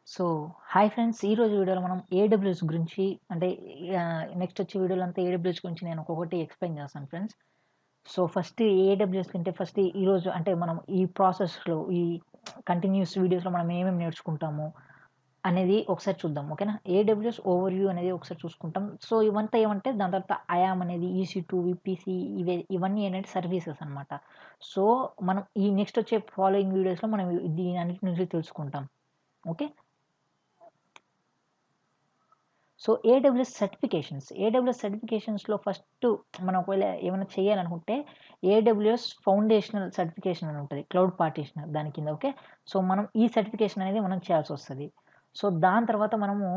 So, hi friends. ఈరోజు వీడియోలో మనం ఏడబ్ల్యూఎస్ గురించి అంటే నెక్స్ట్ వచ్చే వీడియోలో అంతా ఏడబ్ల్యూఎస్ గురించి నేను ఒక్కొక్కటి ఎక్స్‌ప్లెయిన్ చేస్తాను ఫ్రెండ్స్. సో, ఫస్ట్ ఏడబ్ల్యూఎస్ కంటే ఫస్ట్ ఈరోజు అంటే మనం ఈ ప్రాసెస్‌లో ఈ కంటిన్యూయస్ వీడియోస్‌లో మనం ఏమేమి నేర్చుకుంటాము అనేది ఒకసారి చూద్దాం. ఓకేనా? ఏడబ్ల్యూఎస్ ఓవర్‌వ్యూ అనేది ఒకసారి చూసుకుంటాం. సో, ఇవంతా ఏమంటే దాని తర్వాత ఐయామ్ అనేది EC2, VPC ఇవన్నీ ఏంటంటే సర్వీసెస్ అనమాట. సో, మనం ఈ నెక్స్ట్ వచ్చే ఫాలోయింగ్ వీడియోస్‌లో మనం దీని అన్నిటి నుంచి తెలుసుకుంటాం. ఓకే. సో, ఏడబ్ల్యూఎస్ సర్టిఫికేషన్స్‌లో ఫస్టు మనం ఒకవేళ ఏమైనా చేయాలనుకుంటే ఏడబ్ల్యూఎస్ ఫౌండేషనల్ సర్టిఫికేషన్ అని ఉంటది. క్లౌడ్ పార్టిషనర్ దాని కింద. ఓకే. సో, మనం ఈ సర్టిఫికేషన్ అనేది మనం చేయాల్సొస్తది. సో, దాని తర్వాత మనము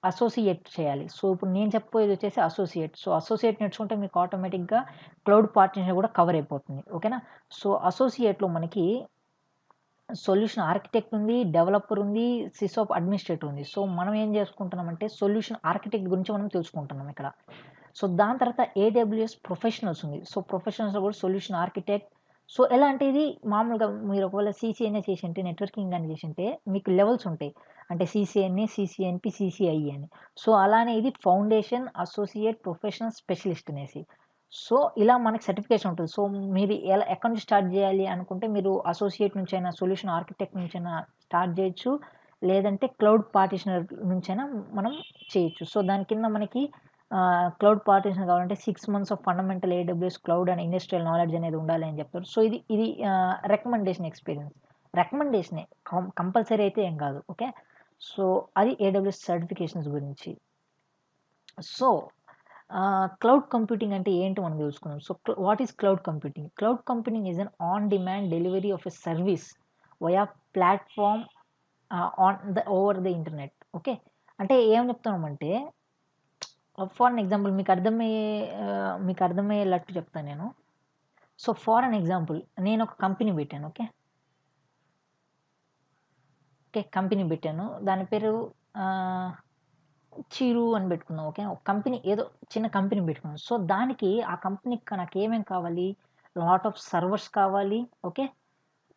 అసోసియేట్ చేయాలి. సో, ఇప్పుడు నేను చెప్పబోయేది వచ్చేసి అసోసియేట్. సో, అసోసియేట్ నేర్చుకుంటే మీకు ఆటోమేటిక్‌గా క్లౌడ్ పార్టిషనర్ కూడా కవర్ అయిపోతుంది. ఓకేనా? సో, అసోసియేట్‌లో మనకి సొల్యూషన్ ఆర్కిటెక్ట్ ఉంది, డెవలపర్ ఉంది, సిసాప్ అడ్మినిస్ట్రేటర్ ఉంది. సో, మనం ఏం చేసుకుంటున్నామంటే సొల్యూషన్ ఆర్కిటెక్ట్ గురించి మనం తెలుసుకుంటున్నాం ఇక్కడ. సో, దాని తర్వాత ఏడబ్ల్యూఎస్ ప్రొఫెషనల్స్ ఉంది. సో, ప్రొఫెషనల్స్‌లో కూడా సొల్యూషన్ ఆర్కిటెక్ట్. సో, ఎలా అంటే ఇది మామూలుగా మీరు ఒకవేళ సీసీఎన్ఏ చేసుంటే, నెట్వర్కింగ్ గాని చేసుంటే మీకు లెవెల్స్ ఉంటాయి. అంటే సీసీఎన్ఏ, సీసీఎన్పీ, సీసీఐఈ అని. సో, అలానే ఇది ఫౌండేషన్, అసోసియేట్, ప్రొఫెషనల్, స్పెషలిస్ట్ అనేసి. సో, ఇలా మనకి సర్టిఫికేషన్ ఉంటది. సో, మీరు ఎక్కడి నుంచి స్టార్ట్ జేయాలి అనుకుంటే మీరు అసోసియేట్ నుంచైనా, సొల్యూషన్ ఆర్కిటెక్ట్ నుంచైనా స్టార్ట్ జేయొచ్చు. లేదంటే క్లౌడ్ పార్టిషనర్ నుంచైనా మనం చేయొచ్చు. సో, దాని కింద మనకి క్లౌడ్ పార్టిషనర్ కావాలంటే 6 months of fundamental AWS cloud and industrial knowledge అనేది ఉండాలి అని చెప్తారు. సో, ఇది రికమెండేషన్ ఎక్స్‌పీరియన్స్. రికమెండేషనే కంపల్సరీ అయితే ఏం కాదు. ఓకే. సో, అది ఏడబ్ల్యూఎస్ సర్టిఫికేషన్స్ గురించి. సో, క్లౌడ్ కంప్యూటింగ్ అంటే ఏంటో మనం తెలుసుకుందాం. So, what is cloud computing? Cloud computing is an on demand delivery of a service via platform over the internet. Okay. అంటే ఏం చెప్తున్నామంటే ఫర్ అన్ ఎగ్జాంపుల్ మీకు అర్థమయ్యేటట్టు చెప్తాను నేను. సో, ఫర్ అన్ ఎగ్జాంపుల్ నేను ఒక కంపెనీ పెట్టాను. ఓకే. ఓకే. కంపెనీ పెట్టాను. దాని పేరు ఆహ్ చిరు అని పెట్టుకున్నాం. ఓకే. ఒక కంపెనీ ఏదో చిన్న కంపెనీ పెట్టుకున్నాం. సో, దానికి ఆ కంపెనీకి నాకేమేం కావాలి? లాట్ ఆఫ్ సర్వర్స్ కావాలి. ఓకే.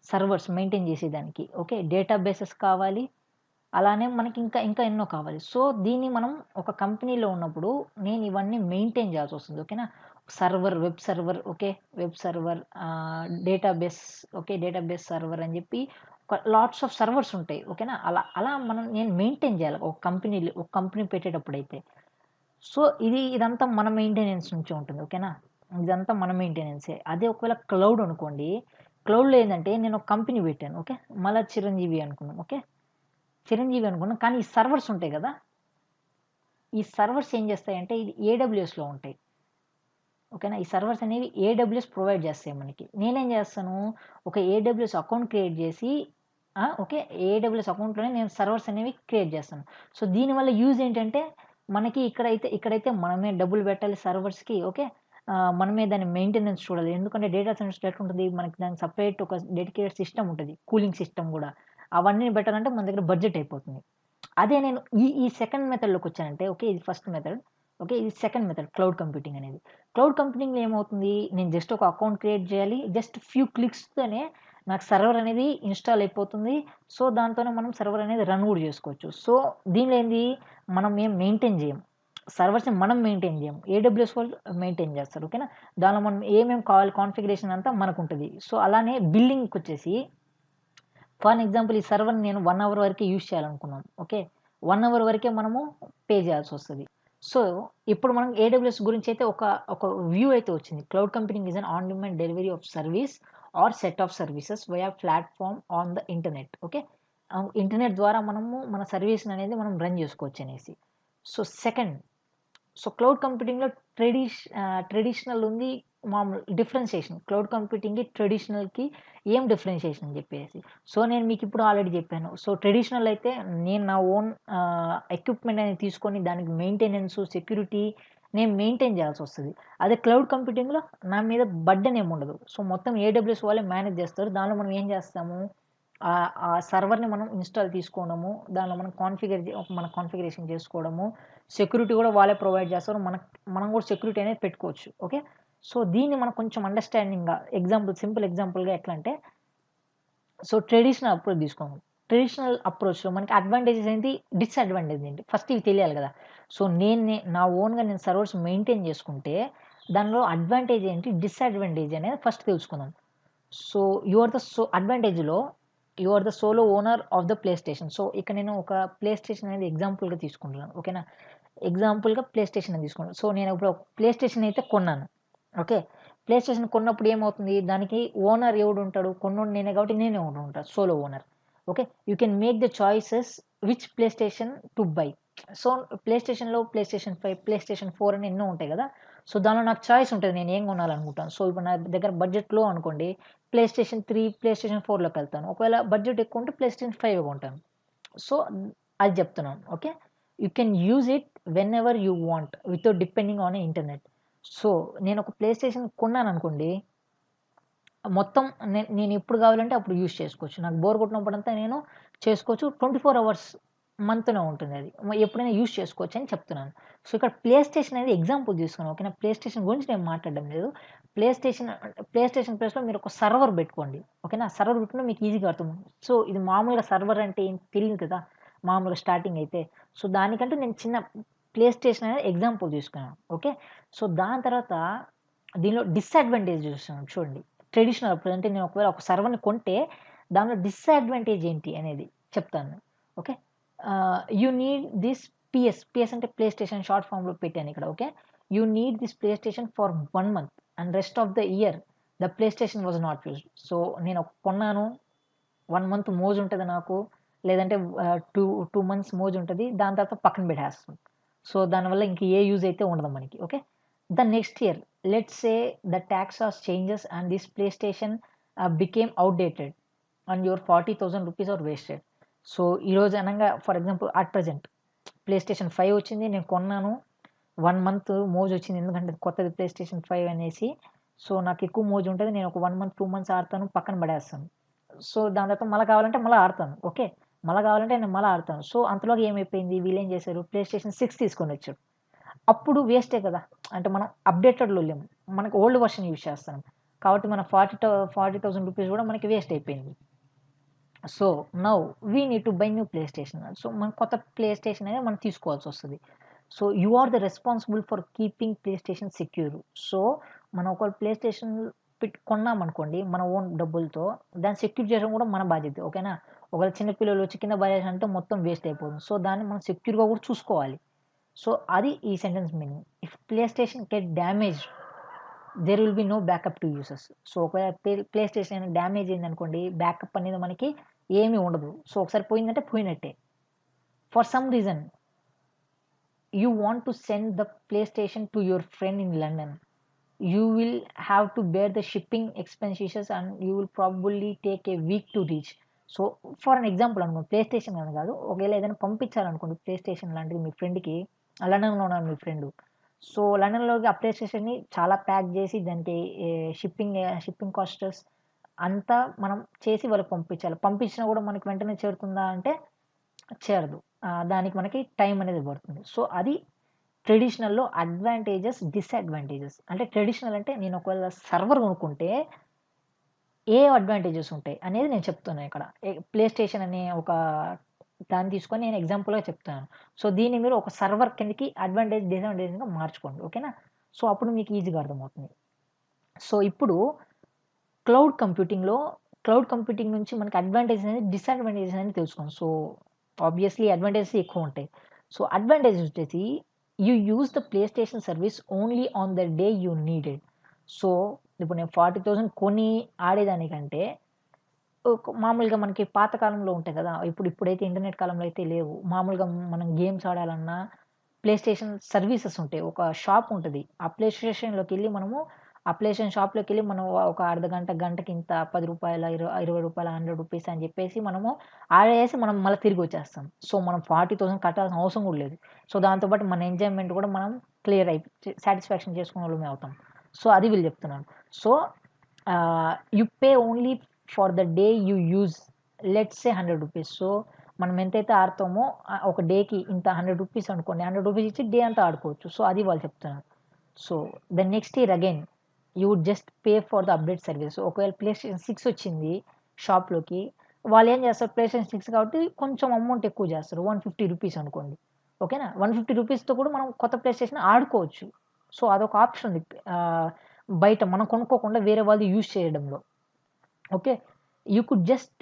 సర్వర్స్ మెయింటైన్ చేసేదానికి. ఓకే. డేటాబేసెస్ కావాలి. అలానే మనకి ఇంకా ఎన్నో కావాలి. సో, దీన్ని మనం ఒక కంపెనీలో ఉన్నప్పుడు నేను ఇవన్నీ మెయింటైన్ చేయాల్సొస్తుంది. ఓకేనా. Web server okay. Web server database okay. Database server అని చెప్పి లాట్స్ ఆఫ్ సర్వర్స్ ఉంటాయి. ఓకేనా. అలా నేను మెయింటైన్ చేయాలి. ఒక కంపెనీ పెట్టేటప్పుడైతే. సో, ఇదంతా మన మెయింటెనెన్స్ నుంచే ఉంటుంది. ఓకేనా. ఇదంతా మన మెయింటెనెన్సే. అదే ఒకవేళ క్లౌడ్ అనుకోండి. క్లౌడ్‌లో ఏందంటే నేను ఒక కంపెనీ పెట్టాను. ఓకే. చిరంజీవి అనుకుందాం. ఓకే. చిరంజీవి అనుకున్నాం. కానీ ఈ సర్వర్స్ ఉంటాయి గదా! ఈ సర్వర్స్ ఏం చేస్తాయంటే ఇది ఏడబ్ల్యూఎస్‌లో ఉంటాయి. ఓకేనా. ఈ సర్వర్స్ అనేవి ఏడబ్ల్యూఎస్ ప్రొవైడ్ చేస్తాయి మనకి. నేనేం చేస్తాను, ఒక ఏడబ్ల్యూఎస్ అకౌంట్ క్రియేట్ చేసి ఓకే. ఏడబ్ల్యూఎస్ అకౌంట్‌లోనే నేను సర్వర్స్ అనేవి క్రియేట్ చేస్తాను. సో, దీనివల్ల యూజ్ ఏంటంటే మనకి ఇక్కడైతే మనమే డబ్బులు పెట్టాలి సర్వర్స్‌కి. ఓకే. మనమే దాని మెయింటెనెన్స్ చూడాలి. ఎందుకంటే డేటా సెంటర్స్‌లో ఎట్లుంటది, మనకి దానికి సెపరేట్ ఒక డెడికేటెడ్ సిస్టమ్ ఉంటది. కూలింగ్ సిస్టమ్ గూడా. అవన్నీ పెట్టాలంటే మన దగ్గర బడ్జెట్ అయిపోతుంది. అదే నేను ఈ సెకండ్ మెథడ్‌లోకొచ్చానంటే ఓకే. ఇది ఫస్ట్ మెథడ్. ఓకే. ఇది సెకండ్ మెథడ్ క్లౌడ్ కంప్యూటింగ్ అనేది. క్లౌడ్ కంప్యూటింగ్‌లో ఏమవుతుంది? నేను జస్ట్ ఒక అకౌంట్ క్రియేట్ చేయాలి. జస్ట్ ఫ్యూ క్లిక్స్‌తోనే నాకు సర్వర్ అనేది ఇన్‌స్టాల్ అయిపోతుంది. సో, దాంతోనే మనం సర్వర్ అనేది రన్ గూడా చేసుకోవచ్చు. సో, దీనిలో ఏంది మనం ఏం మెయింటైన్ జేయం. సర్వర్స్‌ని మనం మెయింటైన్ జేయం. ఏడబ్ల్యూఎస్ వాళ్ళు మెయింటైన్ చేస్తారు. ఓకేనా. దానిలో మనం ఏమేమి కావాలి కాన్ఫిగరేషన్ అంతా మనకుంటది. సో, అలానే బిల్లింగ్‌కొచ్చేసి ఫర్ ఎగ్జాంపుల్ ఈ సర్వర్‌ని నేను 1 అవర్ వరకే యూజ్ చేయాలనుకున్నాం. ఓకే. 1 అవర్ వరకే మనము పే చేయాల్సొస్తది. సో, ఇప్పుడు మనం ఏడబ్ల్యూఎస్ గురించైతే ఒక వ్యూ అయితే వచ్చింది. Cloud computing is an on demand delivery of service or set of services via platform on the internet. Okay. Internet ద్వారా మనము మన సర్వీస్‌ననేది మనం రన్ చేసుకోవచ్చనేసి. సో, సెకండ్ క్లౌడ్ కంప్యూటింగ్‌లో ట్రెడిషనల్ ఉంది. మామూలు డిఫరెన్షియేషన్. క్లౌడ్ కంప్యూటింగ్‌కి, ట్రెడిషనల్‌కి ఏం డిఫరెన్షియేషన్ అని జెప్పేసి. సో, నేను మీకిప్పుడు ఆల్రెడీ జెప్పాను. సో, ట్రెడిషనల్ అయితే నేను నా ఓన్ ఎక్విప్‌మెంట్ అనేది తీసుకొని దానికి మెయింటెనెన్సు, సెక్యూరిటీ నేను మెయింటైన్ జేయాల్సొస్తది. అదే క్లౌడ్ కంప్యూటింగ్‌లో నా మీద బర్డెన్ ఏముండదు. సో, మొత్తం ఏడబ్ల్యూఎస్ వాళ్ళే మేనేజ్ జేస్తారు. దానిలో మనం ఏం జేస్తాము, ఆ సర్వర్‌ని మనం ఇన్‌స్టాల్ తీసుకోవడము, దానిలో మన కాన్ఫిగరేషన్ చేసుకోవడము, సెక్యూరిటీ గూడా వాళ్ళే ప్రొవైడ్ జేస్తారు. మనం గూడా సెక్యూరిటీ అనేది పెట్టుకోవచ్చు. ఓకే. సో, దీన్ని మనం కొంచెం అండర్‌స్టాండింగ్‌గా సింపుల్ ఎగ్జాంపుల్‌గా ఎట్లా అంటే, సో, ట్రెడిషనల్ అప్రోచ్ తీసుకోము. ట్రెడిషనల్ అప్రోచ్‌లో మనకి అడ్వాంటేజెస్ ఏంటి? డిసడ్వాంటేజ్ ఏంటి? ఫస్ట్ ఇవి తెలియాలి గదా! సో, నా ఓన్‌గా నేను సర్వర్స్ మెయింటైన్ చేసుకుంటే, దానిలో అడ్వాంటేజ్ ఏంటి? డిసడ్వాంటేజ్ అనేది ఫస్ట్ తెలుసుకుందాం. సో, యూ ఆర్ ద అడ్వాంటేజ్‌లో you are the sole owner of the PlayStation. So, ఇక్కడ నేను ఒక ప్లే స్టేషన్ అనేది ఎగ్జాంపుల్‌గా తీసుకుంటున్నాను. ఓకేనా? ఎగ్జాంపుల్‌గా ప్లే స్టేషన్ అని తీసుకున్నాను. సో, నేను ఇప్పుడు ఒక ప్లే స్టేషన్ అయితే కొన్నాను. ఓకే. ప్లే స్టేషన్ కొన్నప్పుడు ఏమవుతుంది? దానికి ఓనర్ ఎవడుంటాడు? కొన్నోడు నేనే కాబట్టి నేనే ఓనర్ ఉంటా. Solo owner. Okay. You can make the choices which play station to buy. So, play స్టేషన్‌లో ప్లే స్టేషన్ 5, ప్లే స్టేషన్ 4 అని ఎన్నో ఉంటాయి గదా! సో, దానిలో నాకు చాయిస్ ఉంటది. నేను ఏం కొనాలనుకుంటాను. సో, ఇప్పుడు నా దగ్గర బడ్జెట్ లో అనుకోండి. ప్లే స్టేషన్ 3, ప్లే స్టేషన్ 4లోకెళ్తాను. ఒకవేళ బడ్జెట్ ఎక్కువ ఉంటే ప్లే స్టేషన్ 5 కొంటాను. సో, అది చెప్తున్నాను. Okay. You can use it whenever you want without depending on internet. So, నేనొక ప్లే స్టేషన్ కొన్నాననుకోండి, మొత్తం నేనెప్పుడు కావాలంటే అప్పుడు యూజ్ చేసుకోవచ్చు. నాకు బోర్ కొట్టినప్పుడంతా నేను చేసుకోవచ్చు. 24 అవర్స్ మంత్‌లో ఉంటుందది. ఎప్పుడైనా యూజ్ చేసుకోవచ్చని చెప్తున్నాను. సో, ఇక్కడ ప్లే స్టేషన్ అనేది ఎగ్జాంపుల్ తీసుకున్నాను. ఓకేనా? ప్లే స్టేషన్ గురించి నేను మాట్లాడడం లేదు. ప్లే స్టేషన్ ప్లేస్‌లో మీరొక సర్వర్ పెట్టుకోండి. ఓకేనా? సర్వర్ పెట్టుకుంటే మీకు ఈజీగా అర్థమవుతుంది. సో, ఇది మామూలుగా సర్వర్ అంటే ఏంటి తెలీదు కదా! మామూలుగా స్టార్టింగ్ అయితే. సో, దానికంటే నేను చిన్న ప్లే స్టేషన్ అనేది ఎగ్జాంపుల్ తీసుకున్నాను. ఓకే. సో, దాని తర్వాత దీనిలో డిసడ్వాంటేజ్ చూస్తున్నాం చూడండి. ట్రెడిషనల్ అప్పుడు అంటే నేను ఒకవేళ ఒక సర్వర్‌ని కొంటే దానిలో డిసడ్వాంటేజ్ ఏంటి అనేది చెప్తాను. Okay. You need this PS అంటే ప్లే స్టేషన్ షార్ట్ ఫార్మ్‌లో పెట్టాను ఇక్కడ. Okay. You need this play station for 1 month and rest of the year the play station was not used. So, నేను కొన్నాను. 1 మంత్ మోజుంటది నాకు. లేదంటే 2 మంత్స్ మోజుంటది. దాని తర్వాత పక్కన పెట్టేస్తాం. సో, దానివల్ల ఇంక ఏ యూజ్ అయితే ఉండదు మనకి. Okay. The next year let's say the tax are changes and this PlayStation became outdated and your 40,000 rupees are wasted. So, ఈరోజు అనంగా for example at present PlayStation 5 వచ్చింది. నేను కొన్నాను. 1 మంత్ మోజొచ్చింది. ఎందుకంటే కొత్తది ప్లే స్టేషన్ 5 అనేసి. So, నాకెక్కువ మోజుంటది. నేను ఒక 1 మంత్, 2 మంత్స్ ఆడతాను. పక్కన పడేస్తాను. సో, దాని తర్వాత మళ్ళా కావాలంటే మళ్ళా ఆడతాను. ఓకే. మళ్ళా కావాలంటే నేను మళ్ళా ఆడతాను. సో, అంతలోగా ఏమైపోయింది వీళ్ళేం చేశారు ప్లే స్టేషన్ 6 తీసుకొనొచ్చారు. అప్పుడు వేస్టే కదా! అంటే మనం అప్‌డేటెడ్‌లో లేము. మనకు ఓల్డ్ వెర్షన్ యూజ్ చేస్తున్నాం. కాబట్టి మన 40,000 రూపీస్ కూడా మనకి వేస్ట్ అయిపోయింది. So, now we need to buy new PlayStation. So, మనం కొత్త ప్లే స్టేషన్ అనేది మనం తీసుకోవాల్సొస్తది. So, you are the responsible for keeping PlayStation secure. So, మనం ఒకవేళ ప్లే స్టేషన్ కొన్నామనుకోండి మన ఓన్ డబ్బులతో, దాన్ని సెక్యూర్ చేయడం కూడా మన బాధ్యత. ఓకేనా? ఒకవేళ చిన్న పిల్లలు వచ్చి కింద పడేసారంటే మొత్తం వేస్ట్ అయిపోతుంది. సో, దాన్ని మనం సెక్యూర్‌గా కూడా చూసుకోవాలి. సో, అది ఈ sentence meaning. If PlayStation get damaged there will be no backup to users. So, ఒకవేళ ప్లే స్టేషన్ ఏమైనా డ్యామేజ్ అయిందనుకోండి, బ్యాకప్ అనేది మనకి ఏమీ ఉండదు. సో, ఒకసారి పోయిందంటే పోయినట్టే. For some reason you want to send the PlayStation to your friend in London. You will have to bear the shipping expenses and you will probably take a week to reach. So, for an example అనుకోండి play station అని కాదు. ఒకవేళ ఏదైనా పంపించాలనుకోండి play station లాంటిది మీ ఫ్రెండ్‌కి లండన్‌లో ఉన్నారు మీ friend. So, లండన్‌లోకి ఆ ప్లే స్టేషన్‌ని చాలా ప్యాక్ చేసి దానికి షిప్పింగ్ కాస్ట్స్ అంతా మనం చేసి వాళ్ళకి పంపించాలి. పంపించినా కూడా మనకి వెంటనే చేరుతుందా అంటే చేరదు. దానికి మనకి టైం అనేది పడుతుంది. సో, అది ట్రెడిషనల్‌లో అడ్వాంటేజెస్, డిసడ్వాంటేజెస్. అంటే ట్రెడిషనల్ అంటే నేను ఒకవేళ సర్వర్ కొనుక్కుంటే ఏ అడ్వాంటేజెస్ ఉంటాయి అనేది నేను చెప్తున్నా ఇక్కడ. ప్లే స్టేషన్ అనే ఒక దాన్ని తీసుకొని నేను ఎగ్జాంపుల్‌గా చెప్తున్నాను. సో, దీన్ని మీరు ఒక సర్వర్ కిందకి అడ్వాంటేజ్, డిసడ్వాంటేజ్‌గా మార్చుకోండి. ఓకేనా? సో, అప్పుడు మీకు ఈజీగా అర్థమవుతుంది. సో, ఇప్పుడు క్లౌడ్ కంప్యూటింగ్ నుంచి మనకి అడ్వాంటేజెస్ అనేది, డిసడ్వాంటేజెస్ అనేది తెలుసుకుందాం. సో, ఆబ్వియస్‌లీ అడ్వాంటేజెస్ ఎక్కువుంటాయి. సో, అడ్వాంటేజ్ వచ్చేసి you use the PlayStation service only on the day you needed. So, ఇప్పుడు నేను 40,000 కొని ఆడేదానికంటే మామూలుగా మనకి పాత కాలంలో ఉంటాయి కదా! ఇప్పుడైతే ఇంటర్నెట్ కాలంలో అయితే లేవు. మామూలుగా మనం గేమ్స్ ఆడాలన్నా ప్లే స్టేషన్ సర్వీసెస్ ఉంటాయి. ఒక షాప్ ఉంటది. ఆ ప్లే స్టేషన్‌లోకెళ్ళి మనము ఆ ప్లే స్టేషన్ షాప్‌లోకెళ్ళి మనం ఒక అర్ధగంట, గంటకింత రూ. 10, రూ. 20, రూ. 100 అని చెప్పేసి మనము ఆడేసి మనం మళ్ళా తిరిగొచ్చేస్తాం. సో, మనం 40,000 కట్టాల్సిన అవసరం కూడా లేదు. సో, దాంతో పాటు మన ఎంజాయ్‌మెంట్ కూడా మనం క్లియర్ సాటిస్ఫాక్షన్ చేసుకున్నోళ్ళమే అవుతాం. సో, అది వీళ్ళు చెప్తున్నారు. So, you pay only for the day you use let's say రూ. 100. సో, మనం ఎంతైతే ఆడతామో ఒక డేకి ఇంత రూ. 100 అనుకోండి. రూ. 100 ఇచ్చి డే అంతా ఆడుకోవచ్చు. సో, అది వాళ్ళు చెప్తున్నారు. So, the next year again you would just pay for the update service. ఒకవేళ ప్లే స్టేషన్ 6 వచ్చింది షాప్‌లోకి. వాళ్ళు ఏం చేస్తారు ప్లేస్టేషన్ 6 కాబట్టి కొంచెం అమౌంట్ ఎక్కువ చేస్తారు. ₹150 అనుకోండి. ఓకేనా? ₹150తో కూడా మనం కొత్త ప్లేస్టేషన్ ఆడుకోవచ్చు. సో, అదొక ఆప్షన్ ఉంది. బయట మనం కొనుక్కోకుండా వేరే వాళ్ళు యూజ్ చేయడంలో. Okay. You could just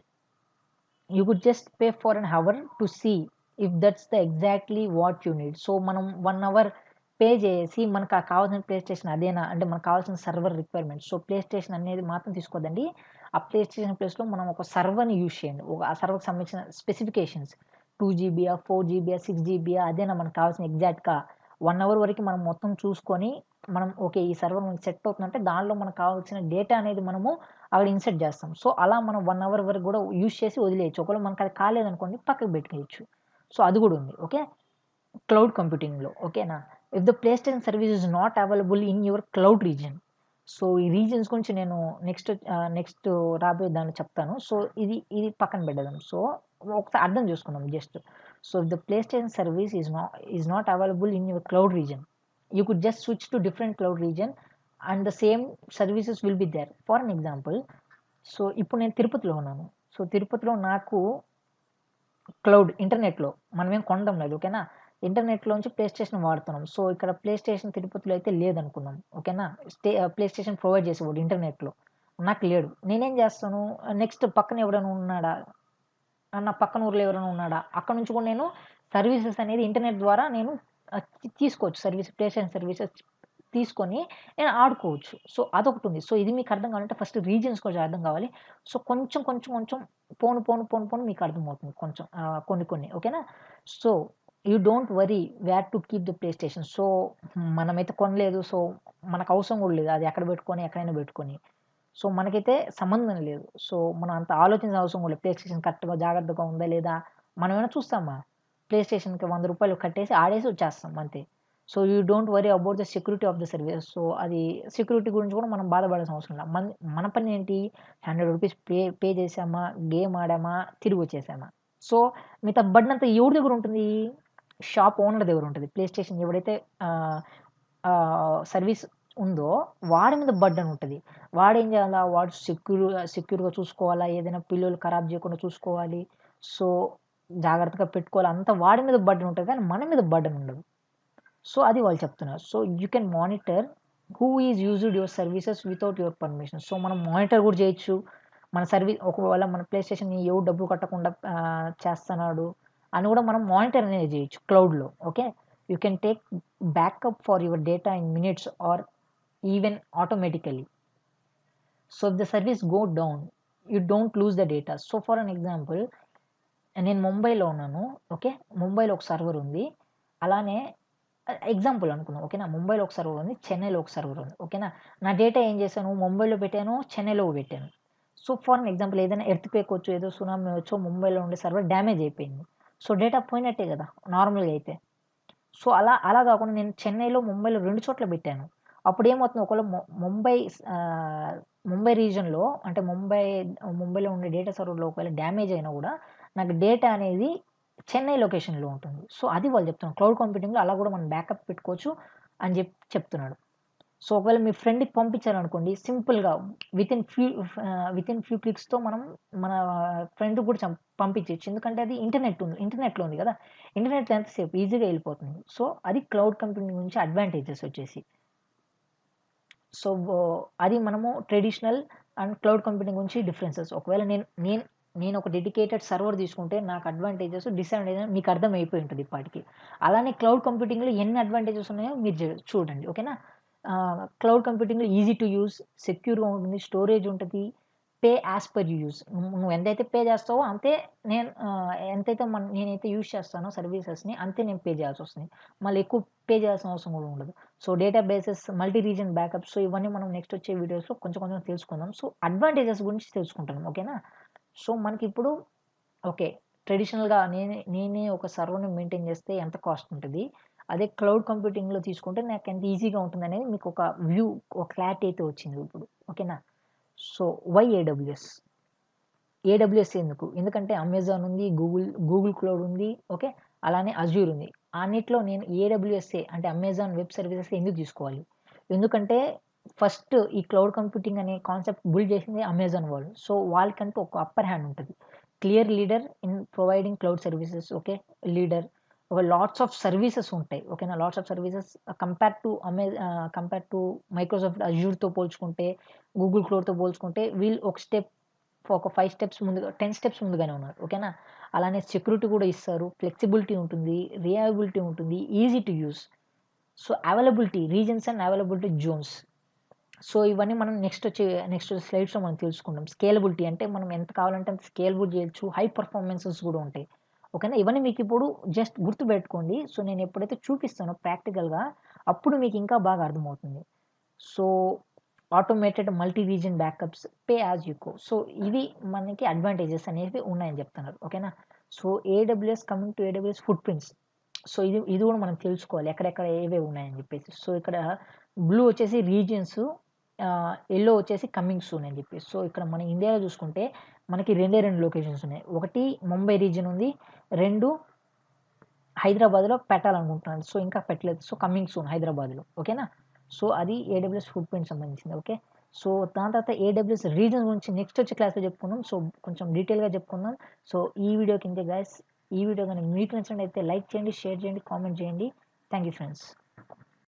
you could just pay for an hour to see if that's the exactly what you need. So, మనం 1 అవర్ పే చేసి మనకు కావాల్సిన ప్లే స్టేషన్ అదేనా? అంటే మనకు కావాల్సిన server requirements. So, play station అనేది మాత్రం తీసుకోవద్దండి. ఆ ప్లే స్టేషన్ ప్లేస్‌లో మనం ఒక సర్వర్‌ని యూజ్ చేయండి. ఆ సర్వర్‌కి సంబంధించిన స్పెసిఫికేషన్స్ 2 జీబీయా, 4 జీబీయా, 6 జీబీయా అదేనా మనకు కావాల్సిన ఎగ్జాక్ట్‌గా 1 అవర్ వరకు మనం మొత్తం చూసుకొని మనం ఓకే. ఈ సర్వర్ మనకి సెట్ అవుతుందంటే దానిలో మనకు కావాల్సిన డేటా అనేది మనము అక్కడ ఇన్సర్ట్ చేస్తాం. సో, అలా మనం 1 అవర్ వరకు కూడా యూజ్ చేసి వదిలేయొచ్చు. ఒకవేళ మనకు అది కాలేదనుకోండి పక్కకు పెట్టేయొచ్చు. సో, అది కూడా ఉంది. ఓకే. క్లౌడ్ కంప్యూటింగ్‌లో ఓకేనా? If the PlayStation service is not available in your cloud region. So, ఈ రీజియన్స్ గురించి నేను నెక్స్ట్ రాబోయే దాంట్లో చెప్తాను. సో, ఇది పక్కన పెట్టేద్దాం. సో, ఒకసారి అర్థం చేసుకుందాం just. So, if the PlayStation service is not available in your cloud region. You could just switch to different cloud region and the same services will be there. For an example so, ఇప్పుడు నేను తిరుపతిలో ఉన్నాను. So, తిరుపతిలో నాకు ఇంటర్నెట్‌లో మనమేం కొనడం లేదు. ఓకేనా? ఇంటర్నెట్‌లోంచి ప్లే స్టేషన్ వాడుతున్నాం. సో, ఇక్కడ ప్లే స్టేషన్ తిరుపతిలో అయితే లేదనుకుందాం. ఓకేనా? ప్లే స్టేషన్ ప్రొవైడ్ చేసేవాడు ఇంటర్నెట్‌లో. నాకు లేడు. నేనేం చేస్తాను నెక్స్ట్ పక్కన ఎవరైనా ఉన్నాడా? నా పక్కన ఊర్లో ఎవరైనా ఉన్నాడా? అక్కడి నుంచి కూడా నేను సర్వీసెస్ అనేది ఇంటర్నెట్ ద్వారా నేను తీసుకోవచ్చు. ప్లే స్టేషన్ సర్వీసెస్ తీసుకొని నేను ఆడుకోవచ్చు. సో, అదొకటుంది. సో, ఇది మీకు అర్థం కావాలంటే ఫస్ట్ రీజియన్స్ కొంచెం అర్థం కావాలి. సో, కొంచెం పోను మీకు అర్థమవుతుంది. కొంచెం కొన్ని ఓకేనా? So, you don't worry where to keep the PlayStation. So, మనమైతే కొనలేదు. సో, మనకు అవసరం కూడా లేదు. అది ఎక్కడ పెట్టుకొని ఎక్కడైనా పెట్టుకొని. సో, మనకైతే సంబంధం లేదు. సో, మనం అంత ఆలోచించాల్సిన అవసరం కూడా లేదు. ప్లే స్టేషన్ కరెక్ట్‌గా జాగ్రత్తగా ఉందా లేదా? మనమేమైనా చూస్తామా? ప్లే స్టేషన్‌కి ₹100 కట్టేసి ఆడేసి వచ్చేస్తాం అంతే. So, you don't worry about the security of the service. So, అది సెక్యూరిటీ గురించి కూడా మనం బాధపడాల్సిన అవసరం లేదు. మన పనేంటి ₹100 పే చేశామా, గేమ్ ఆడామా, తిరిగొచ్చేసామా. సో, మిగతా బర్డెన్ అంతా ఎవరి దగ్గర ఉంటుంది? షాప్ ఓనర్ దగ్గర ఉంటది. ప్లే స్టేషన్ ఎవడైతే ఆహ్, సర్వీస్ ఉందో వాడి మీద బర్డెన్ ఉంటది. వాడేం చేయాలా? వాడు సెక్యూర్‌గా చూసుకోవాలా? ఏదైనా పిల్లలు ఖరాబ్ చేయకుండా చూసుకోవాలి. సో, జాగ్రత్తగా పెట్టుకోవాలి. అంతా వాడి మీద బర్డెన్ ఉంటది. కానీ మన మీద బర్డెన్ ఉండదు. సో, అది వాళ్ళు చెప్తున్నారు. So, you can monitor who is used your services without your permission. So, మనం మానిటర్ కూడా చేయొచ్చు. ఒకవేళ మన ప్లే స్టేషన్‌ని ఎవడు డబ్బులు కట్టకుండా చేస్తన్నాడు అని కూడా మనం మానిటర్ అనేది చేయొచ్చు క్లౌడ్‌లో. Okay. You can take backup for your data in minutes or even automatically. So, if the service go down, you don't lose the data. So, for an example నేను ముంబైలో ఉన్నాను. ఓకే. ముంబైలో ఒక సర్వర్ ఉంది. అలానే ఎగ్జాంపుల్ అనుకుందాం. ఓకేనా. ముంబైలో ఒక సర్వర్ ఉంది. చెన్నైలో ఒక సర్వర్ ఉంది. ఓకేనా. నా డేటా ఏం చేశాను ముంబైలో పెట్టాను. చెన్నైలో పెట్టాను. సో, ఫర్ అన్ ఎగ్జాంపుల్ ఏదైనా ఎర్త్‌క్వేక్ వచ్చో, ఏదో సునామీ వచ్చో ముంబైలో ఉండే సర్వర్ డ్యామేజ్ అయిపోయింది. సో, డేటా పోయినట్టే కదా! నార్మల్‌గా అయితే. సో, అలా గాకుండా నేను చెన్నైలో, ముంబైలో 2 చోట్ల బెట్టాను. అప్పుడేమవుతుంది ఒకవేళ ఆహ్, ముంబై రీజియన్‌లో అంటే ముంబైలో ఉండే డేటా సర్వర్‌లో ఒకవేళ డ్యామేజ్ అయినా గూడా నాకు డేటా అనేది చెన్నై లొకేషన్‌లో ఉంటుంది. సో, అది వాళ్ళు చెప్తున్నారు. క్లౌడ్ కంప్యూటింగ్‌లో అలా గూడా మనం బ్యాకప్ పెట్టుకోవచ్చు అని చెప్తున్నాడు. సో, ఒకవేళ మీ ఫ్రెండ్‌కి పంపించారనుకోండి సింపుల్‌గా వితిన్ ఫ్యూ క్లిక్స్‌తో మనం మన ఫ్రెండ్‌కి కూడా పంపించేయొచ్చు. ఎందుకంటే అది ఇంటర్నెట్‌లో ఉంది గదా! ఇంటర్నెట్‌లో ఎంతసేపు ఈజీగా ఎళ్ళిపోతుంది. సో, అది క్లౌడ్ కంప్యూటింగ్ నుంచి అడ్వాంటేజెస్ వచ్చేసి. సో, అది మనము ట్రెడిషనల్ అండ్ క్లౌడ్ కంప్యూటింగ్ గురించి డిఫరెన్సెస్. ఒకవేళ నేను ఒక డెడికేటెడ్ సర్వర్ తీసుకుంటే నాకు అడ్వాంటేజెస్, డిసడ్వాంటేజెస్ మీకు అర్థమైపోయి ఉంటది ఈ పాటికి. అలానే క్లౌడ్ కంప్యూటింగ్‌లో ఎన్ని అడ్వాంటేజెస్ ఉన్నాయో మీరు చూడండి. ఓకేనా? క్లౌడ్ కంప్యూటింగ్‌లో ఈజీ టు యూజ్, సెక్యూర్‌గా ఉంటుంది, స్టోరేజ్ ఉంటది. Pay as per you use. నువ్వు ఎంతైతే పే చేస్తావో అంతే నేనైతే యూజ్ చేస్తానో సర్వీసెస్‌ని అంతే నేను పే చేయాల్సొస్తుంది. మళ్ళీ ఎక్కువ పే చేయాల్సిన అవసరం కూడా ఉండదు. So, databases, multi region backups ఇవన్నీ మనం నెక్స్ట్ వచ్చే వీడియోస్‌లో కొంచెం తెలుసుకుందాం. సో, అడ్వాంటేజెస్ గురించి తెలుసుకుంటున్నాం. ఓకేనా? సో, మనకిప్పుడు ఓకే. ట్రెడిషనల్‌గా నేనే ఒక సర్వర్‌ని మెయింటైన్ చేస్తే ఎంత కాస్ట్ ఉంటది? అదే క్లౌడ్ కంప్యూటింగ్‌లో తీసుకుంటే నాకెంత ఈజీగా ఉంటుందనేది మీకొక ఒక క్లారిటీ అయితే వచ్చింది ఇప్పుడు. ఓకేనా? So, why AWS? ఏడబ్ల్యూఎస్ ఎందుకు? ఎందుకంటే అమెజాన్ ఉంది, గూగుల్ క్లౌడ్ ఉంది. ఓకే. అలానే అజ్యూర్ ఉంది. అన్నిట్లో నేను ఏడబ్ల్యూఎస్ఏ అంటే అమెజాన్ వెబ్ సర్వీసెస్ ఎందుకు తీసుకోవాలి? ఎందుకంటే ఫస్ట్ ఈ క్లౌడ్ కంప్యూటింగ్ అనే కాన్సెప్ట్ బిల్డ్ చేసింది అమెజాన్ వాళ్ళు. సో, వాళ్ళకంటూ ఒక అప్పర్ హ్యాండ్ ఉంటది. Clear leader in providing cloud services. Okay. Leader. ఒక లాట్స్ ఆఫ్ సర్వీసెస్ ఉంటాయి. ఓకేనా. Lots of services compare to Microsoft అజ్యూర్‌తో పోల్చుకుంటే, గూగుల్ క్లౌడ్‌తో పోల్చుకుంటే వీళ్ళు ఒక 5 స్టెప్స్ ముందుగా 10 స్టెప్స్ ముందుగానే ఉన్నారు. ఓకేనా. అలానే సెక్యూరిటీ కూడా ఇస్తారు. ఫ్లెక్సిబిలిటీ ఉంటుంది. రిలయబిలిటీ ఉంటుంది. Easy to use. So, availability reasons and availability Jones. So, ఇవన్నీ మనం నెక్స్ట్ స్లైడ్స్‌లో మనం తెలుసుకుందాం. స్కేలబిలిటీ అంటే మనం ఎంత కావాలంటే అంత స్కేలబుల్ చేయొచ్చు. హై పెర్ఫార్మన్సెస్ కూడా ఉంటాయి. ఓకేనా. ఇవన్నీ మీకిప్పుడు జస్ట్ గుర్తుపెట్టుకోండి. సో, నేను ఎప్పుడైతే చూపిస్తానో ప్రాక్టికల్‌గా అప్పుడు మీకు ఇంకా బాగా అర్థమవుతుంది. So, automated multi region backups, pay as you go. So, ఇవి మనకి అడ్వాంటేజెస్ అనేవి ఉన్నాయని చెప్తున్నారు. ఓకేనా. So, coming to AWS foot prints. So, ఇది కూడా మనం తెలుసుకోవాలి. ఎక్కడెక్కడ ఏవేవి ఉన్నాయని చెప్పేసి. సో, ఇక్కడ బ్లూ వచ్చేసి రీజియన్స్, యెల్లో వచ్చేసి కమింగ్ సూన్ అని చెప్పేసి. సో, ఇక్కడ మన ఇండియాలో చూసుకుంటే మనకి 2 లొకేషన్స్ ఉన్నాయి. ఒకటి ముంబై రీజియన్ ఉంది. 2 హైదరాబాద్‌లో పెట్టాలనుకుంటున్నాను. సో, ఇంకా పెట్టలేదు. సో, కమింగ్ సూన్ హైదరాబాద్‌లో. ఓకేనా. సో, అది ఏడబ్ల్యూఎస్ ఫుట్ ప్రింట్ సంబంధించింది. ఓకే. సో, దాని తర్వాత ఏడబ్ల్యూఎస్ రీజన్ గురించి నెక్స్ట్ వచ్చే క్లాస్‌లో చెప్పుకుందాం. సో, కొంచెం డీటెయిల్‌గా చెప్పుకుందాం. సో, ఈ వీడియోకి ఇంతే గైస్. ఈ వీడియో గాని మీకు నచ్చినట్లయితే లైక్ చేయండి, షేర్ చేయండి, కామెంట్ చేయండి. Thank you friends.